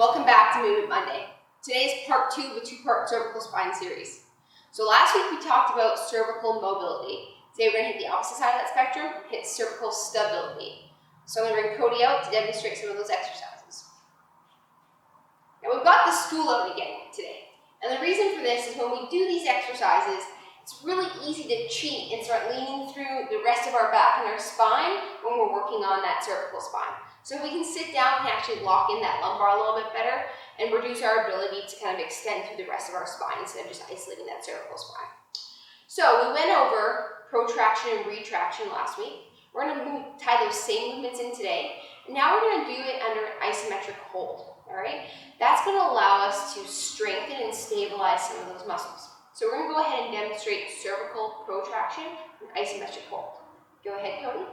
welcome back to Movement Monday. Today is part 2 of a 2-part cervical spine series. So last week we talked about cervical mobility. Today we're going to hit the opposite side of that spectrum, hit cervical stability. So I'm going to bring Cody out to demonstrate some of those exercises. Now we've got the stool out again today. And the reason for this is when we do these exercises, it's really easy to cheat and start leaning through the rest of our back and our spine when we're working on that cervical spine. So if we can sit down, we can actually lock in that lumbar a little bit better and reduce our ability to kind of extend through the rest of our spine instead of just isolating that cervical spine. So we went over protraction and retraction last week. We're going to tie those same movements in today. And now we're going to do it under an isometric hold. All right? That's going to allow us to strengthen and stabilize some of those muscles. So we're going to go ahead and demonstrate cervical protraction and isometric hold. Go ahead, Cody.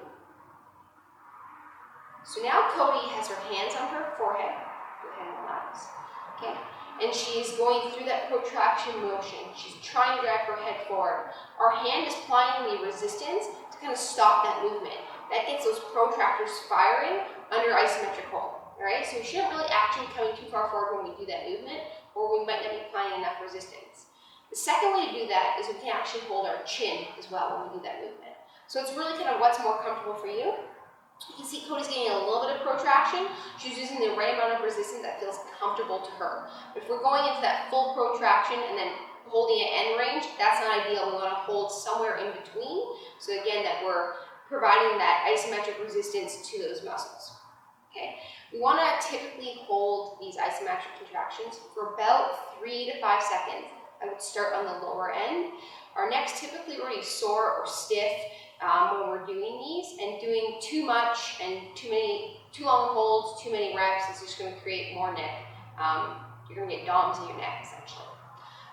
So now Cody has her hands on her forehead. Go ahead and relax. Okay. And she's going through that protraction motion. She's trying to drag her head forward. Our hand is applying the resistance to kind of stop that movement. That gets those protractors firing under isometric hold. All right. So we shouldn't really actually be coming too far forward when we do that movement, or we might not be applying enough resistance. The second way to do that is we can actually hold our chin as well when we do that movement. So it's really kind of what's more comfortable for you. You can see Cody's getting a little bit of protraction. She's using the right amount of resistance that feels comfortable to her. But if we're going into that full protraction and then holding at end range, that's not ideal. We want to hold somewhere in between. So again, that we're providing that isometric resistance to those muscles. Okay. We want to typically hold these isometric contractions for about 3 to 5 seconds. I would start on the lower end. Our necks typically already sore or stiff when we're doing these, and doing too much and too long holds, too many reps is just going to create more neck. You're going to get DOMs in your neck essentially.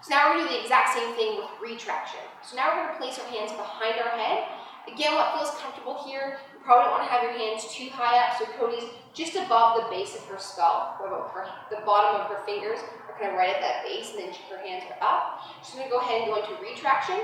So now we're going to do the exact same thing with retraction. So now we're going to place our hands behind our head. Again, what feels comfortable here, you probably don't want to have your hands too high up, so Cody's just above the base of her skull, the bottom of her fingers are kind of right at that base, and then her hands are up. She's going to go ahead and go into retraction.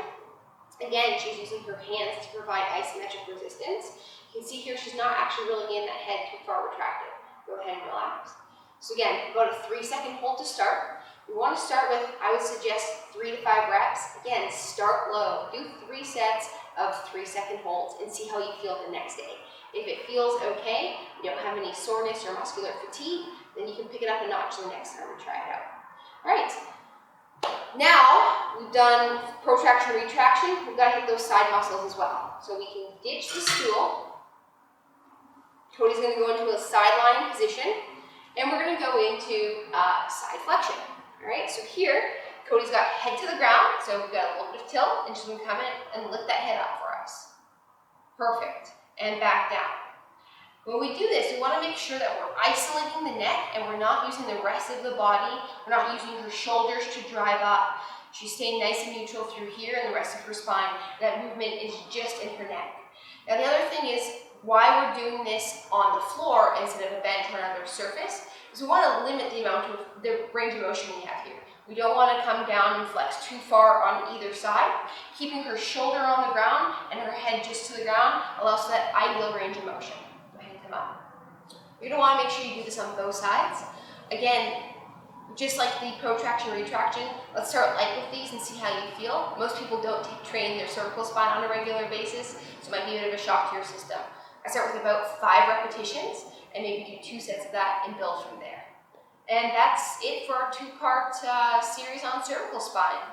Again, she's using her hands to provide isometric resistance. You can see here she's not actually really getting that head too far retracted. Go ahead and relax. So again, about a 3-second hold to start. We want to start with, I would suggest 3 to 5 reps. Again, start low. Do 3 sets of 3-second holds and see how you feel the next day. If it feels okay, you don't have any soreness or muscular fatigue, then you can pick it up a notch the next time we try it out. All right. Now, we've done protraction, retraction, we've got to hit those side muscles as well. So we can ditch the stool. Cody's going to go into a sideline position, and we're going to go into side flexion. All right, so here, Cody's got head to the ground, so we've got a little bit of tilt, and she's going to come in and lift that head up for us. Perfect. And back down. When we do this, we want to make sure that we're isolating the neck and we're not using the rest of the body. We're not using her shoulders to drive up. She's staying nice and neutral through here and the rest of her spine. That movement is just in her neck. Now the other thing is why we're doing this on the floor instead of a bench or another surface is we want to limit the amount of the range of motion we have here. We don't want to come down and flex too far on either side. Keeping her shoulder on the ground and her head just to the ground allows for that ideal range of motion. Up. You're going to want to make sure you do this on both sides. Again, just like the protraction and retraction, let's start light with these and see how you feel. Most people don't train their cervical spine on a regular basis, so it might be a bit of a shock to your system. I start with about 5 repetitions and maybe do 2 sets of that and build from there. And that's it for our 2-part series on cervical spine.